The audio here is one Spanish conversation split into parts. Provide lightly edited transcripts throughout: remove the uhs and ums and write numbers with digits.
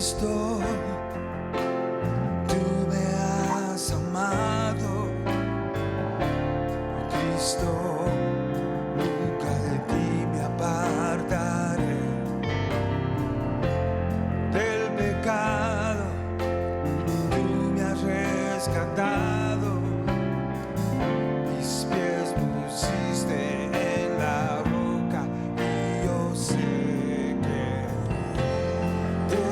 Cristo, tú me has amado, Cristo, nunca de ti me apartaré. Del pecado, tú me has rescatado, mis pies pusiste en la roca y yo sé que te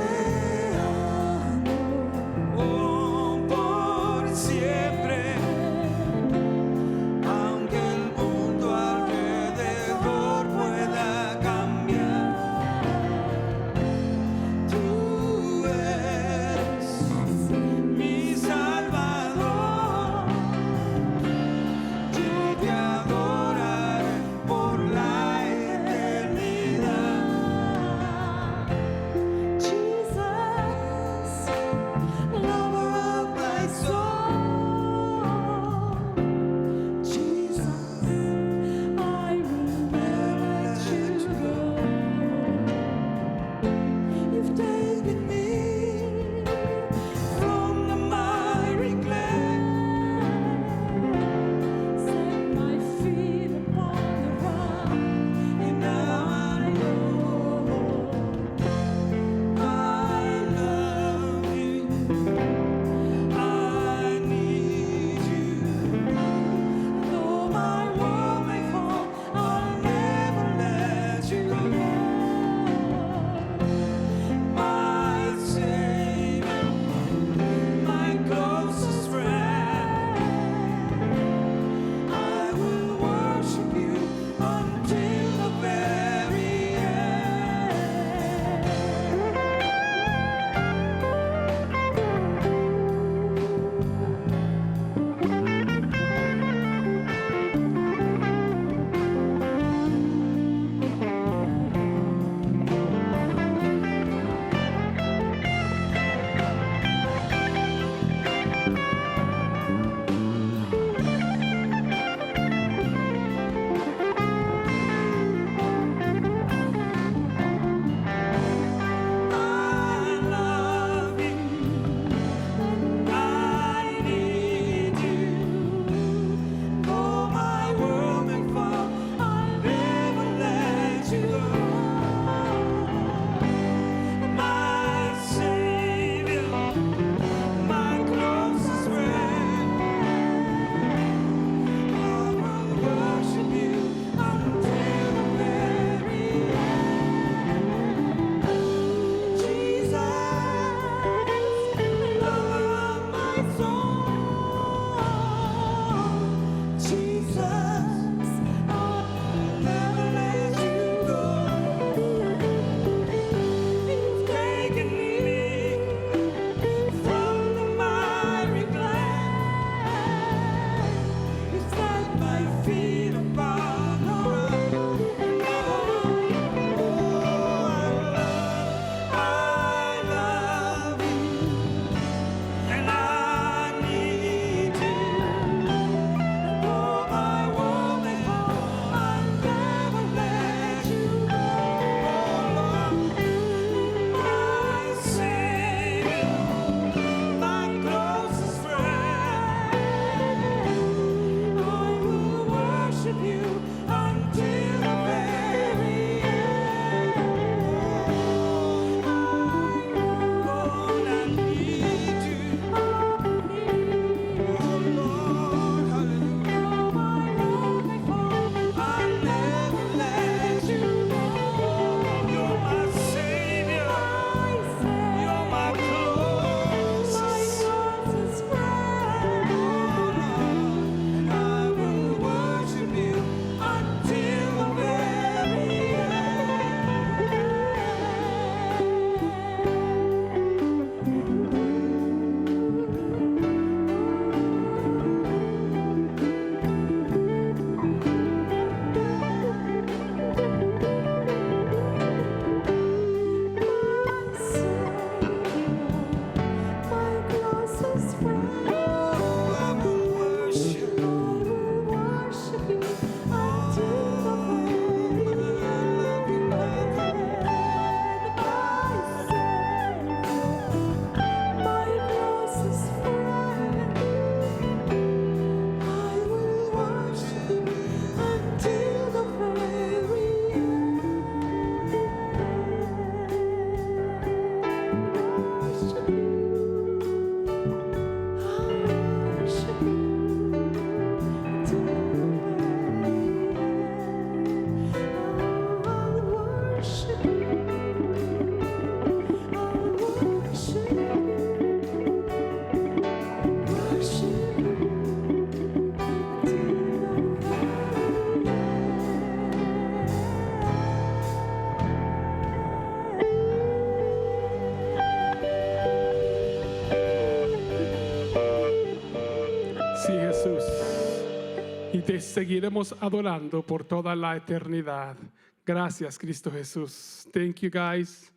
te seguiremos adorando por toda la eternidad. Gracias, Cristo Jesús. Thank you, guys.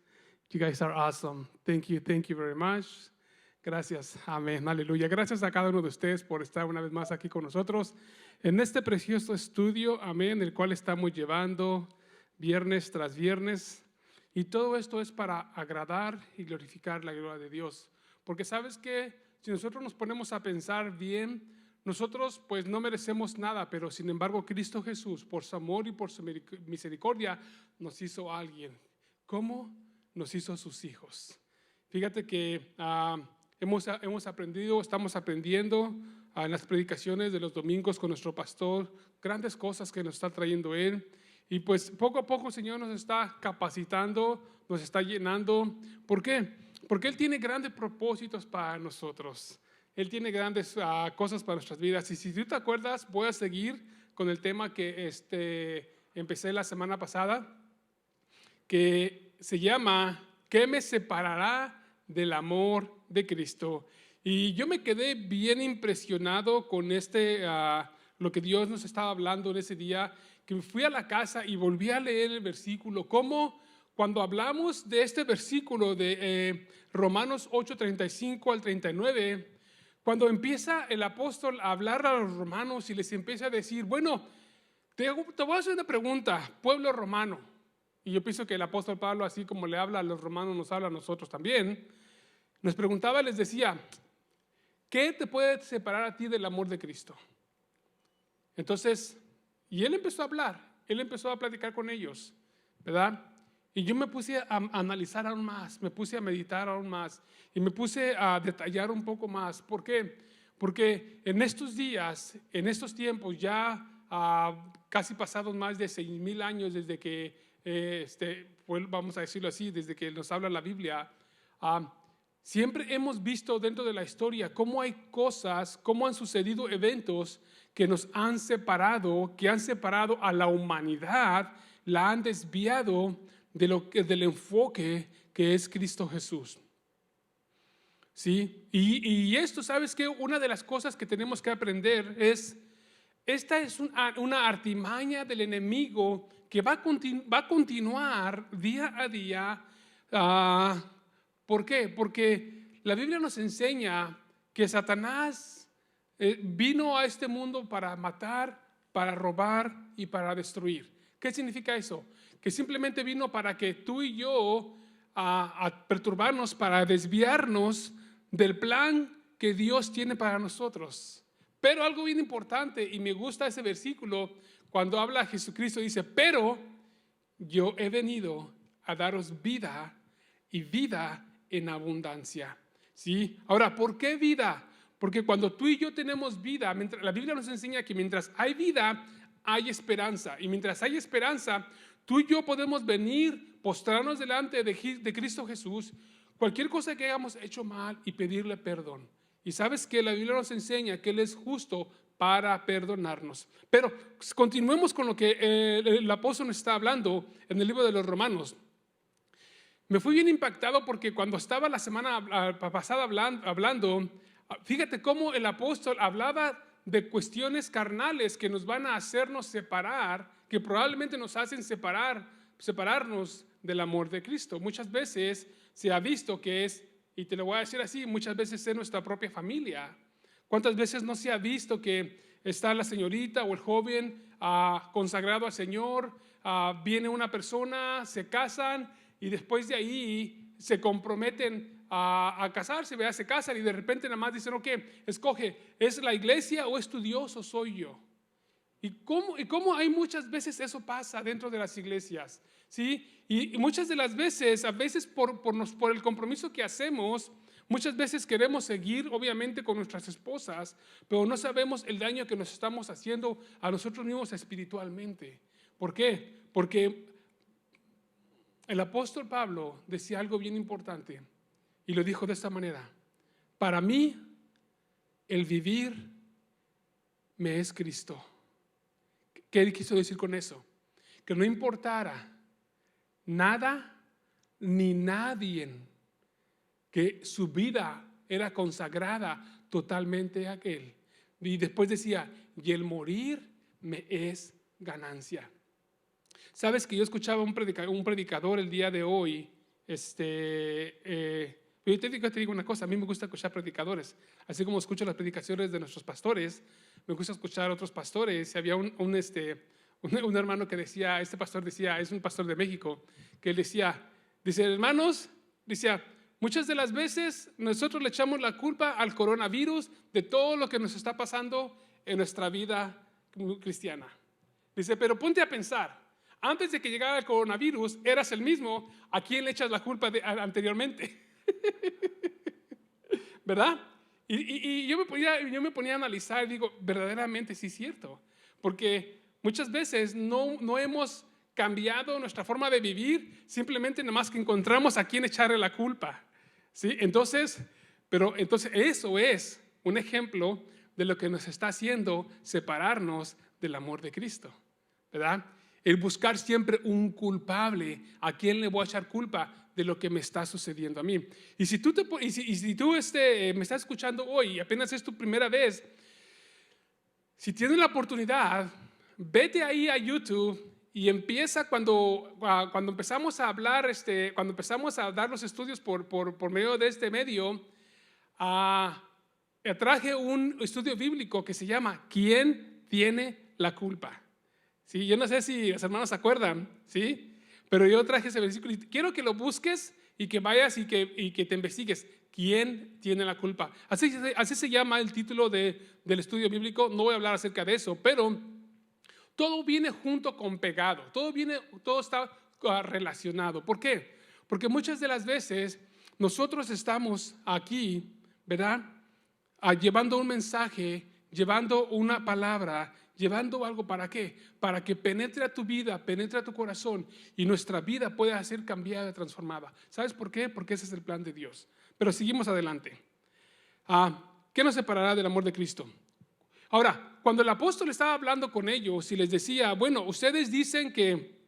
You guys are awesome. Thank you very much. Gracias, amén, aleluya. Gracias a cada uno de ustedes por estar una vez más aquí con nosotros en este precioso estudio, amén, el cual estamos llevando viernes tras viernes. Y todo esto es para agradar y glorificar la gloria de Dios. Porque sabes que si nosotros nos ponemos a pensar bien, nosotros pues no merecemos nada, pero sin embargo Cristo Jesús, por su amor y por su misericordia, nos hizo alguien. ¿Cómo? Nos hizo sus hijos. Fíjate que hemos aprendido, estamos aprendiendo en las predicaciones de los domingos con nuestro pastor, grandes cosas que nos está trayendo Él. Y pues poco a poco el Señor nos está capacitando, nos está llenando. ¿Por qué? Porque Él tiene grandes propósitos para nosotros. Él tiene grandes cosas para nuestras vidas. Y si tú te acuerdas, voy a seguir con el tema que empecé la semana pasada, que se llama ¿qué me separará del amor de Cristo? Y yo me quedé bien impresionado con lo que Dios nos estaba hablando en ese día, que me fui a la casa y volví a leer el versículo. Cómo cuando hablamos de este versículo de Romanos 8:35 al 39, cuando empieza el apóstol a hablar a los romanos y les empieza a decir, bueno, te voy a hacer una pregunta, pueblo romano. Y yo pienso que el apóstol Pablo, así como le habla a los romanos, nos habla a nosotros también. Nos preguntaba, les decía, ¿qué te puede separar a ti del amor de Cristo? Entonces, y él empezó a hablar, él empezó a platicar con ellos, ¿verdad? Y yo me puse a analizar aún más, me puse a meditar aún más y me puse a detallar un poco más. ¿Por qué? Porque en estos días, en estos tiempos, ya casi pasados más de 6,000 años desde que, vamos a decirlo así, desde que nos habla la Biblia, siempre hemos visto dentro de la historia cómo hay cosas, cómo han sucedido eventos que nos han separado, que han separado a la humanidad, la han desviado del enfoque que es Cristo Jesús. ¿Sí? Y esto, ¿sabes qué? Una de las cosas que tenemos que aprender es, esta es una artimaña del enemigo que va a continuar día a día. ¿Por qué? Porque la Biblia nos enseña que Satanás vino a este mundo para matar, para robar y para destruir. ¿Qué significa eso? Que simplemente vino para que tú y yo a perturbarnos, para desviarnos del plan que Dios tiene para nosotros. Pero algo bien importante, y me gusta ese versículo, cuando habla Jesucristo, dice, pero yo he venido a daros vida y vida en abundancia. ¿Sí? Ahora, ¿por qué vida? Porque cuando tú y yo tenemos vida, la Biblia nos enseña que mientras hay vida, hay esperanza. Y mientras hay esperanza, tú y yo podemos venir, postrarnos delante de Cristo Jesús, cualquier cosa que hayamos hecho mal y pedirle perdón. Y sabes que la Biblia nos enseña que Él es justo para perdonarnos. Pero continuemos con lo que el apóstol nos está hablando en el libro de los Romanos. Me fui bien impactado porque cuando estaba la semana pasada hablando, fíjate cómo el apóstol hablaba de cuestiones carnales que nos van a hacernos separar, que probablemente nos hacen separarnos del amor de Cristo. Muchas veces se ha visto que es, y te lo voy a decir así, muchas veces es nuestra propia familia. ¿Cuántas veces no se ha visto que está la señorita o el joven consagrado al Señor, viene una persona, se casan y después de ahí se comprometen a casarse, ¿verdad? Se casan y de repente nada más dicen, ok, escoge, ¿es la iglesia o es tu Dios o soy yo? ¿Y cómo hay muchas veces eso pasa dentro de las iglesias? ¿Sí? Y muchas de las veces, a veces por el compromiso que hacemos, muchas veces queremos seguir obviamente con nuestras esposas, pero no sabemos el daño que nos estamos haciendo a nosotros mismos espiritualmente. ¿Por qué? Porque el apóstol Pablo decía algo bien importante y lo dijo de esta manera: para mí el vivir me es Cristo. ¿Qué quiso decir con eso? Que no importara nada ni nadie, que su vida era consagrada totalmente a aquel. Y después decía, y el morir me es ganancia. Sabes que yo escuchaba un predicador el día de hoy. Yo te digo una cosa, a mí me gusta escuchar predicadores, así como escucho las predicaciones de nuestros pastores, me gusta escuchar a otros pastores. Había un hermano que decía, este pastor decía, es un pastor de México, que él dice, hermanos, decía, muchas de las veces nosotros le echamos la culpa al coronavirus de todo lo que nos está pasando en nuestra vida cristiana. Dice, pero ponte a pensar, antes de que llegara el coronavirus, eras el mismo a quien le echas la culpa anteriormente. ¿Verdad? Y yo me ponía a analizar y digo, verdaderamente sí es cierto, porque muchas veces no hemos cambiado nuestra forma de vivir, simplemente nomás que encontramos a quien echarle la culpa, ¿sí? Entonces eso es un ejemplo de lo que nos está haciendo separarnos del amor de Cristo, ¿verdad? El buscar siempre un culpable, ¿a quién le voy a echar culpa de lo que me está sucediendo a mí? Y si tú me estás escuchando hoy y apenas es tu primera vez, si tienes la oportunidad, vete ahí a YouTube y empieza cuando empezamos a hablar, cuando empezamos a dar los estudios por medio de este medio, traje un estudio bíblico que se llama ¿Quién tiene la culpa? ¿Sí? Yo no sé si los hermanos se acuerdan, ¿sí? Pero yo traje ese versículo y quiero que lo busques y que vayas y que te investigues. ¿Quién tiene la culpa? Así se llama el título del estudio bíblico. No voy a hablar acerca de eso, pero todo viene junto con pegado. Todo está relacionado. ¿Por qué? Porque muchas de las veces nosotros estamos aquí, ¿verdad? Llevando un mensaje, llevando una palabra, llevando algo. ¿Para qué? Para que penetre a tu vida, penetre a tu corazón y nuestra vida pueda ser cambiada, transformada. ¿Sabes por qué? Porque ese es el plan de Dios. Pero seguimos adelante. ¿Qué nos separará del amor de Cristo? Ahora, cuando el apóstol estaba hablando con ellos y les decía, bueno, ustedes dicen que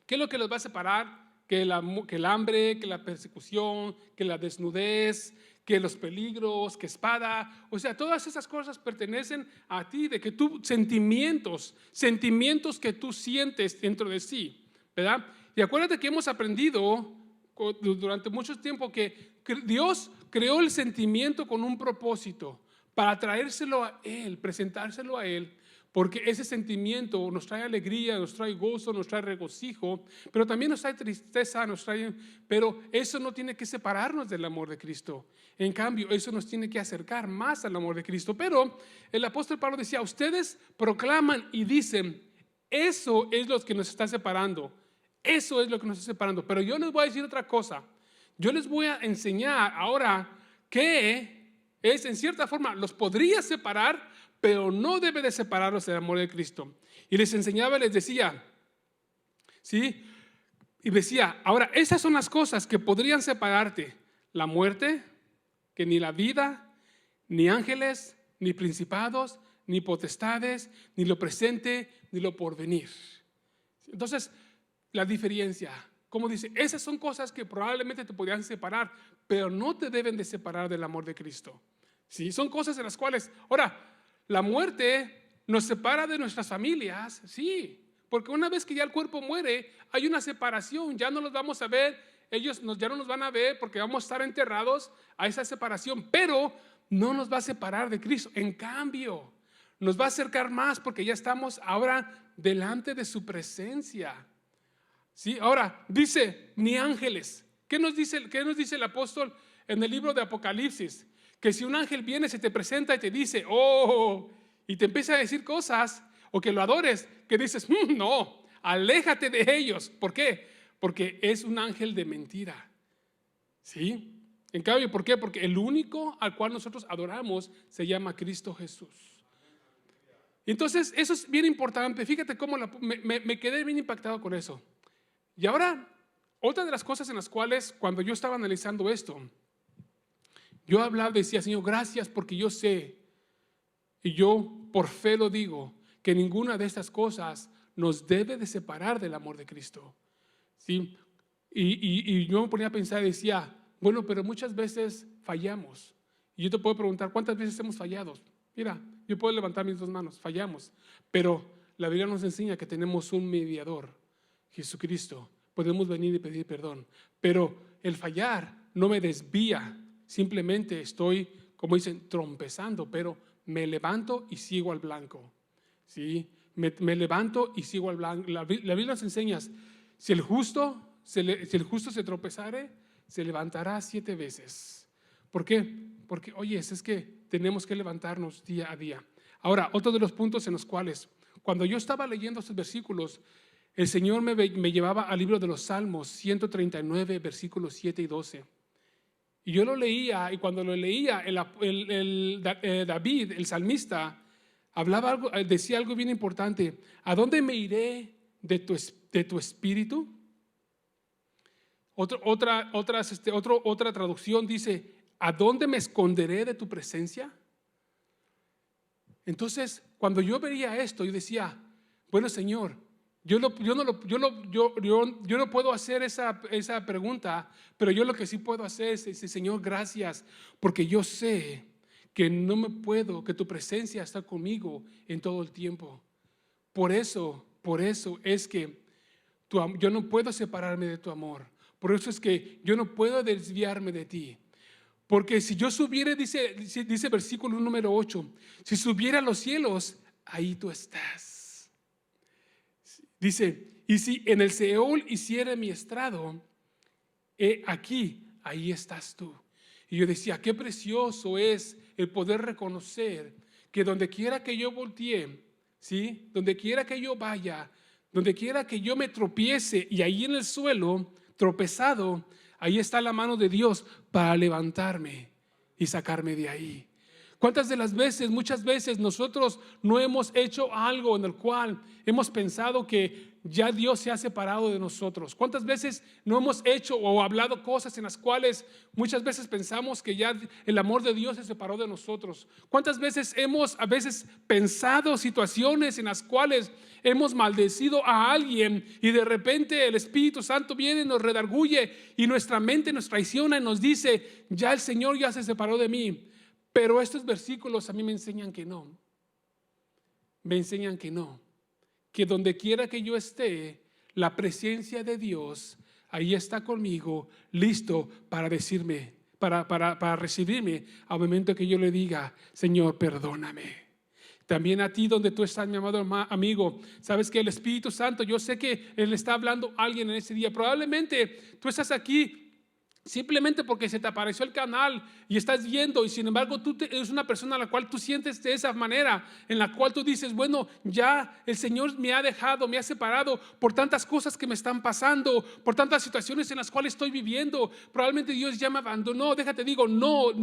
¿qué es lo que los va a separar? Que el hambre, que la persecución, que la desnudez, que los peligros, que espada. O sea, todas esas cosas pertenecen a ti, de que tú sentimientos que tú sientes dentro de sí, ¿verdad? Y acuérdate que hemos aprendido durante mucho tiempo que Dios creó el sentimiento con un propósito, para traérselo a Él, presentárselo a Él, porque ese sentimiento nos trae alegría, nos trae gozo, nos trae regocijo, pero también nos trae tristeza, pero eso no tiene que separarnos del amor de Cristo. En cambio, eso nos tiene que acercar más al amor de Cristo. Pero el apóstol Pablo decía, ustedes proclaman y dicen, eso es lo que nos está separando, eso es lo que nos está separando. Pero yo les voy a decir otra cosa, yo les voy a enseñar ahora que es, en cierta forma, los podría separar, pero no debe de separarlos del amor de Cristo. Y les enseñaba y les decía, ¿sí? Y decía, ahora, esas son las cosas que podrían separarte: la muerte, que ni la vida, ni ángeles, ni principados, ni potestades, ni lo presente, ni lo porvenir. Entonces, la diferencia, como dice, esas son cosas que probablemente te podrían separar, pero no te deben de separar del amor de Cristo. ¿Sí? Son cosas en las cuales, ahora, la muerte nos separa de nuestras familias, sí, porque una vez que ya el cuerpo muere, hay una separación, ya no los vamos a ver, ellos ya no nos van a ver porque vamos a estar enterrados a esa separación, pero no nos va a separar de Cristo. En cambio, nos va a acercar más porque ya estamos ahora delante de su presencia. ¿Sí? Ahora, dice, ni ángeles. ¿Qué nos dice el apóstol en el libro de Apocalipsis? Que si un ángel viene, se te presenta y te dice, oh, y te empieza a decir cosas, o que lo adores, que dices, no, aléjate de ellos. ¿Por qué? Porque es un ángel de mentira. ¿Sí? En cambio, ¿por qué? Porque el único al cual nosotros adoramos se llama Cristo Jesús. Entonces, eso es bien importante. Fíjate cómo me quedé bien impactado con eso. Y ahora, otra de las cosas en las cuales, cuando yo estaba analizando esto, yo hablaba, decía, Señor, gracias porque yo sé, y yo por fe lo digo, que ninguna de estas cosas nos debe de separar del amor de Cristo. ¿Sí? Y yo me ponía a pensar y decía, bueno, pero muchas veces fallamos. Y yo te puedo preguntar, ¿cuántas veces hemos fallado? Mira, yo puedo levantar mis dos manos, fallamos, pero la Biblia nos enseña que tenemos un mediador, Jesucristo. Podemos venir y pedir perdón, pero el fallar no me desvía, simplemente estoy, como dicen, trompezando, pero me levanto y sigo al blanco, ¿sí? Me levanto y sigo al blanco. La Biblia nos enseña, si el justo se tropezare, se levantará 7 veces. ¿Por qué? Porque, oye, es que tenemos que levantarnos día a día. Ahora, otro de los puntos en los cuales, cuando yo estaba leyendo estos versículos, el Señor me llevaba al libro de los Salmos 139, versículos 7 y 12. Y yo lo leía, y cuando lo leía, David, el salmista, decía algo bien importante. ¿A dónde me iré de tu espíritu? Otra traducción dice, ¿a dónde me esconderé de tu presencia? Entonces, cuando yo veía esto, yo decía, bueno, Señor, yo no puedo hacer esa pregunta, pero yo lo que sí puedo hacer es decir, Señor, gracias, porque yo sé que que tu presencia está conmigo en todo el tiempo. Por eso es que yo no puedo separarme de tu amor. Por eso es que yo no puedo desviarme de ti. Porque si yo subiera, dice versículo número 8, si subiera a los cielos, ahí tú estás. Dice, y si en el Seol hiciera mi estrado, ahí estás tú. Y yo decía, qué precioso es el poder reconocer que donde quiera que yo voltee, ¿sí? Donde quiera que yo vaya, donde quiera que yo me tropiece y ahí en el suelo, tropezado, ahí está la mano de Dios para levantarme y sacarme de ahí. ¿Cuántas de las veces, muchas veces nosotros no hemos hecho algo en el cual hemos pensado que ya Dios se ha separado de nosotros? ¿Cuántas veces no hemos hecho o hablado cosas en las cuales muchas veces pensamos que ya el amor de Dios se separó de nosotros? ¿Cuántas veces hemos a veces pensado situaciones en las cuales hemos maldecido a alguien y de repente el Espíritu Santo viene y nos redarguye y nuestra mente nos traiciona y nos dice, ya el Señor ya se separó de mí? Pero estos versículos a mí me enseñan que no. Me enseñan que no. Que donde quiera que yo esté, la presencia de Dios ahí está conmigo, listo para decirme, para recibirme al momento que yo le diga, Señor, perdóname. También a ti donde tú estás, mi amado amigo, sabes que el Espíritu Santo, yo sé que Él está hablando a alguien en ese día. Probablemente tú estás aquí simplemente porque se te apareció el canal y estás viendo, y sin embargo tú eres una persona a la cual tú sientes de esa manera, en la cual tú dices, bueno, ya el Señor me ha dejado, me ha separado por tantas cosas que me están pasando, por tantas situaciones en las cuales estoy viviendo. Probablemente Dios ya me abandonó. Déjate digo, no,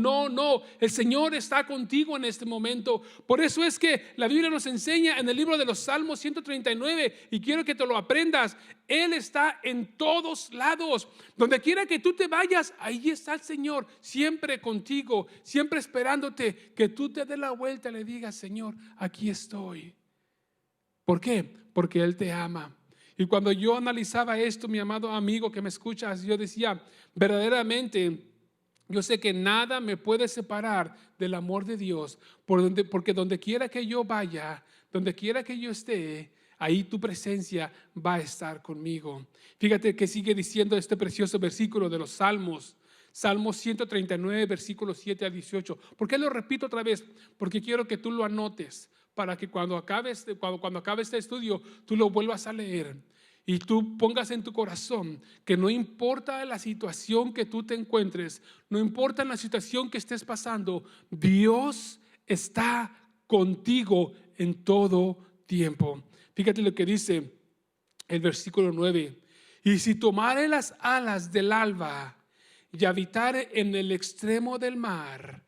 el Señor está contigo en este momento. Por eso es que la Biblia nos enseña en el libro de los Salmos 139, y quiero que te lo aprendas, Él está en todos lados. Donde quiera que tú te vayas, ahí está el Señor, siempre contigo, siempre esperándote que tú te des la vuelta y le digas, Señor, aquí estoy. ¿Por qué? Porque Él te ama. Y cuando yo analizaba esto, mi amado amigo que me escuchas, yo decía, verdaderamente, yo sé que nada me puede separar del amor de Dios, porque donde quiera que yo vaya, donde quiera que yo esté, ahí tu presencia va a estar conmigo. Fíjate que sigue diciendo este precioso versículo de los Salmos. Salmos 139, versículos 7 a 18. ¿Por qué lo repito otra vez? Porque quiero que tú lo anotes para que cuando acabe este estudio, tú lo vuelvas a leer y tú pongas en tu corazón que no importa la situación que tú te encuentres, no importa la situación que estés pasando, Dios está contigo en todo tiempo. Fíjate lo que dice el versículo 9. Y si tomare las alas del alba y habitare en el extremo del mar,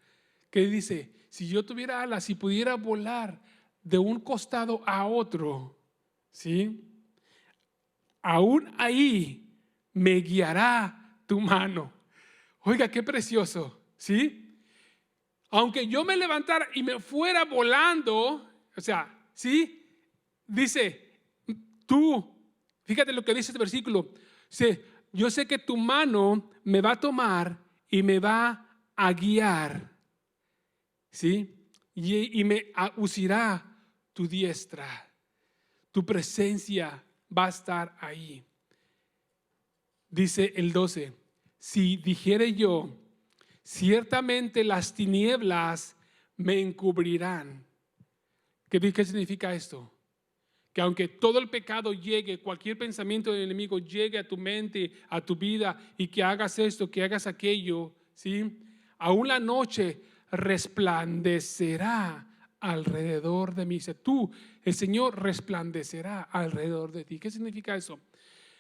que dice, si yo tuviera alas y pudiera volar de un costado a otro, ¿sí? Aún ahí me guiará tu mano. Oiga, qué precioso, ¿sí? Aunque yo me levantara y me fuera volando, o sea, ¿sí? Dice, fíjate lo que dice este versículo. Dice, yo sé que tu mano me va a tomar y me va a guiar. ¿Sí? y me usará tu diestra. Tu presencia va a estar ahí. Dice el 12, si dijere yo, ciertamente las tinieblas me encubrirán. ¿Qué significa esto? Que aunque todo el pecado llegue, cualquier pensamiento del enemigo llegue a tu mente, a tu vida, y que hagas esto, que hagas aquello, ¿sí? Aún la noche resplandecerá alrededor de mí. Dice, tú, el Señor resplandecerá alrededor de ti. ¿Qué significa eso?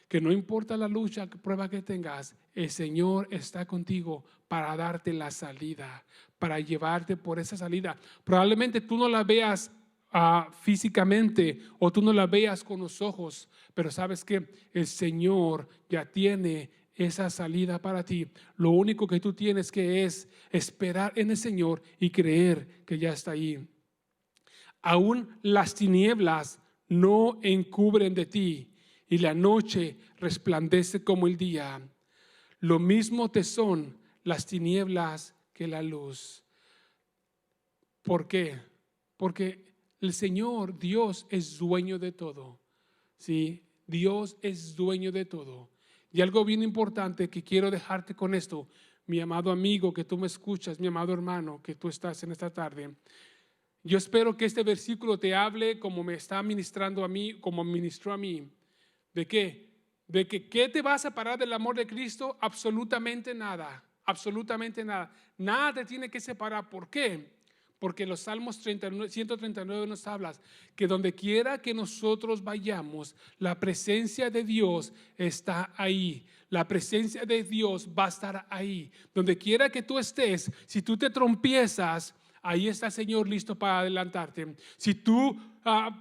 Que no importa la lucha, prueba que tengas, el Señor está contigo para darte la salida, para llevarte por esa salida. Probablemente tú no la veas físicamente, o tú no la veas con los ojos, pero sabes que el Señor ya tiene esa salida para ti. Lo único que tú tienes que es esperar en el Señor y creer que ya está ahí. Aún las tinieblas no encubren de ti, y la noche resplandece como el día. Lo mismo te son las tinieblas que la luz. ¿Por qué? Porque el Señor, Dios, es dueño de todo. ¿Sí? Dios es dueño de todo. Y algo bien importante que quiero dejarte con esto, mi amado amigo que tú me escuchas, mi amado hermano que tú estás en esta tarde. Yo espero que este versículo te hable como me está ministrando a mí, como ministró a mí. ¿De qué? De que ¿qué te va a separar del amor de Cristo? Absolutamente nada, absolutamente nada. Nada te tiene que separar. ¿Por qué? Porque los Salmos 139 nos habla que donde quiera que nosotros vayamos, la presencia de Dios está ahí. La presencia de Dios va a estar ahí. Donde quiera que tú estés, si tú te trompiezas, ahí está el Señor listo para adelantarte. Si tú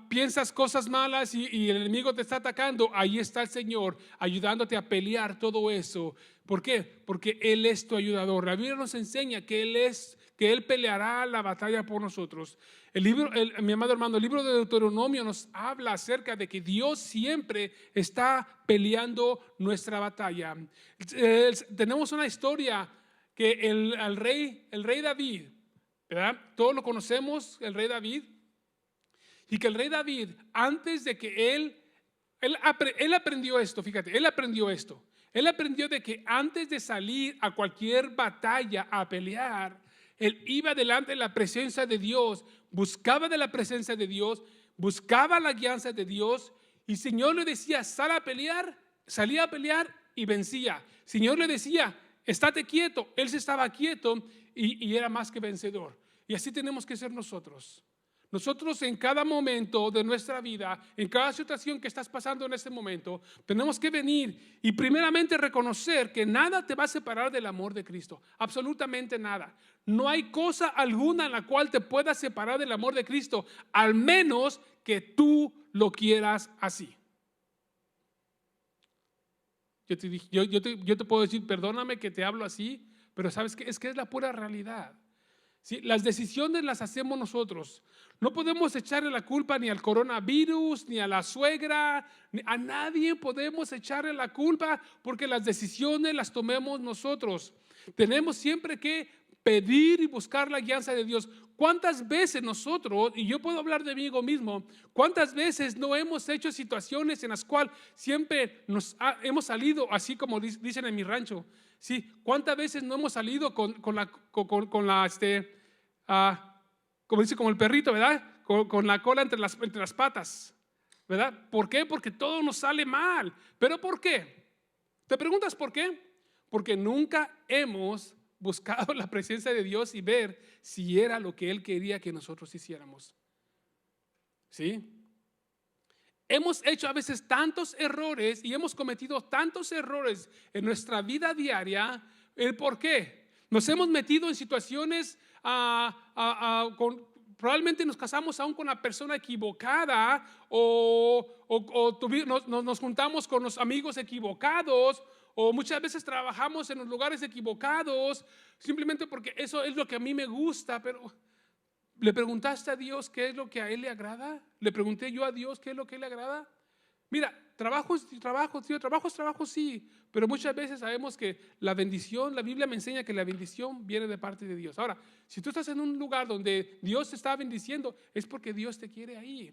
piensas cosas malas y el enemigo te está atacando, ahí está el Señor ayudándote a pelear todo eso. ¿Por qué? Porque Él es tu ayudador. La Biblia nos enseña que Él peleará la batalla por nosotros. Mi amado hermano, el libro de Deuteronomio nos habla acerca de que Dios siempre está peleando nuestra batalla. Tenemos una historia que el rey David, ¿verdad? Todos lo conocemos, el rey David. Y que el rey David, antes de que él aprendió esto, fíjate, él aprendió esto. Él aprendió de que antes de salir a cualquier batalla a pelear, él iba delante de la presencia de Dios, buscaba de la presencia de Dios, buscaba la guianza de Dios, y el Señor le decía, sal a pelear, salía a pelear y vencía. El Señor le decía, estate quieto, él se estaba quieto y era más que vencedor. Y así tenemos que ser nosotros. Nosotros en cada momento de nuestra vida, en cada situación que estás pasando en este momento, tenemos que venir y primeramente reconocer que nada te va a separar del amor de Cristo, absolutamente nada. No hay cosa alguna en la cual te pueda separar del amor de Cristo, al menos que tú lo quieras así. Yo te puedo decir, perdóname que te hablo así, pero sabes que es la pura realidad. ¿Sí? Las decisiones las hacemos nosotros. No podemos echarle la culpa ni al coronavirus, ni a la suegra, ni a nadie podemos echarle la culpa porque las decisiones las tomemos nosotros. Tenemos siempre que pedir y buscar la guianza de Dios. ¿Cuántas veces nosotros, y yo puedo hablar de mí mismo, cuántas veces no hemos hecho situaciones en las cuales siempre hemos salido, así como dicen en mi rancho? Sí, ¿cuántas veces no hemos salido con la como dice, como el perrito, ¿verdad? Con la cola entre las patas, ¿verdad? ¿Por qué? Porque todo nos sale mal. ¿Pero por qué? ¿Te preguntas por qué? Porque nunca hemos buscado la presencia de Dios y ver si era lo que Él quería que nosotros hiciéramos. ¿Sí? Hemos hecho a veces tantos errores y hemos cometido tantos errores en nuestra vida diaria. ¿El por qué? Nos hemos metido en situaciones probablemente nos casamos aún con la persona equivocada nos juntamos con los amigos equivocados, o muchas veces trabajamos en los lugares equivocados simplemente porque eso es lo que a mí me gusta. Pero ¿le preguntaste a Dios qué es lo que a Él le agrada? ¿Le pregunté yo a Dios qué es lo que a Él le agrada? Mira, trabajo es trabajo, tío, trabajo es trabajo, sí, pero muchas veces sabemos que la bendición, la Biblia me enseña que la bendición viene de parte de Dios. Ahora, si tú estás en un lugar donde Dios te está bendiciendo, es porque Dios te quiere ahí.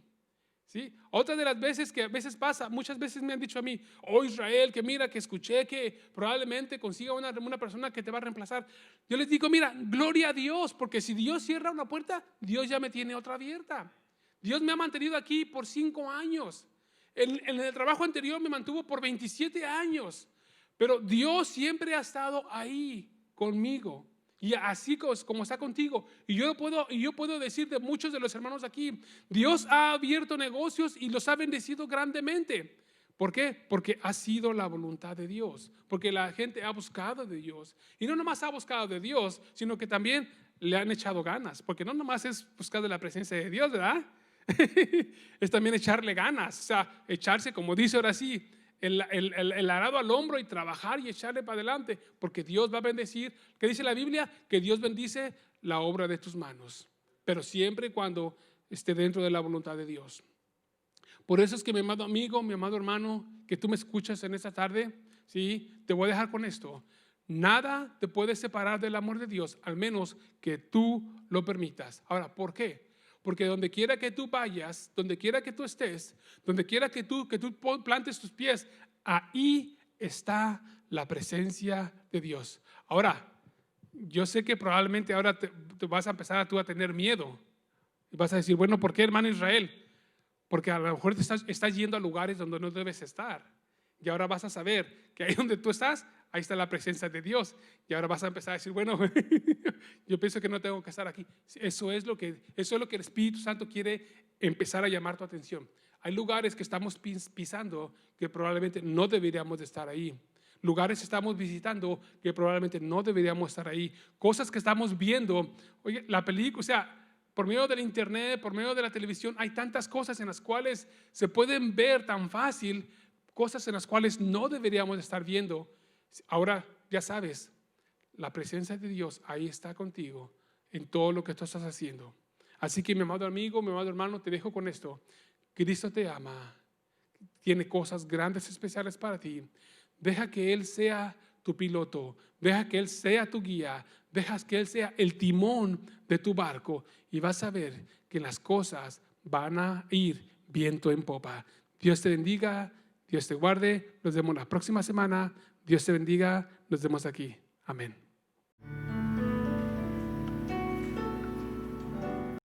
¿Sí? Otra de las veces que a veces pasa, muchas veces me han dicho a mí, oh Israel, que mira, que escuché que probablemente consiga una persona que te va a reemplazar. Yo les digo, mira, gloria a Dios, porque si Dios cierra una puerta, Dios ya me tiene otra abierta. Dios me ha mantenido aquí por 5 años. En el trabajo anterior me mantuvo por 27 años, pero Dios siempre ha estado ahí conmigo. Y así como está contigo. Y yo puedo decir de muchos de los hermanos aquí, Dios ha abierto negocios y los ha bendecido grandemente. ¿Por qué? Porque ha sido la voluntad de Dios. Porque la gente ha buscado de Dios. Y no nomás ha buscado de Dios, sino que también le han echado ganas. Porque no nomás es buscar de la presencia de Dios, ¿verdad? Es también echarle ganas. O sea, echarse, como dice ahora sí, el arado al hombro y trabajar y echarle para adelante, porque Dios va a bendecir. ¿Qué dice la Biblia? Que Dios bendice la obra de tus manos, pero siempre y cuando esté dentro de la voluntad de Dios. Por eso es que, mi amado amigo, mi amado hermano, que tú me escuchas en esta tarde, ¿sí? Te voy a dejar con esto. Nada te puede separar del amor de Dios, al menos que tú lo permitas. Ahora, ¿por qué? Porque donde quiera que tú vayas, donde quiera que tú estés, donde quiera que tú plantes tus pies, ahí está la presencia de Dios. Ahora, yo sé que probablemente ahora te vas a empezar tú a tener miedo. Y vas a decir, bueno, ¿por qué, hermano Israel? Porque a lo mejor estás yendo a lugares donde no debes estar. Y ahora vas a saber que ahí donde tú estás, ahí está la presencia de Dios. Y ahora vas a empezar a decir, bueno, yo pienso que no tengo que estar aquí. Eso es lo que el Espíritu Santo quiere empezar a llamar tu atención. Hay lugares que estamos pisando que probablemente no deberíamos de estar ahí. Lugares que estamos visitando que probablemente no deberíamos estar ahí. Cosas que estamos viendo. Oye, la película, o sea, por medio del internet, por medio de la televisión, hay tantas cosas en las cuales se pueden ver tan fácil, cosas en las cuales no deberíamos estar viendo. Ahora ya sabes, la presencia de Dios ahí está contigo en todo lo que tú estás haciendo. Así que, mi amado amigo, mi amado hermano, te dejo con esto. Cristo te ama, tiene cosas grandes, especiales para ti. Deja que Él sea tu piloto, deja que Él sea tu guía, deja que Él sea el timón de tu barco y vas a ver que las cosas van a ir viento en popa. Dios te bendiga, Dios te guarde, nos vemos la próxima semana. Dios te bendiga, nos vemos aquí. Amén.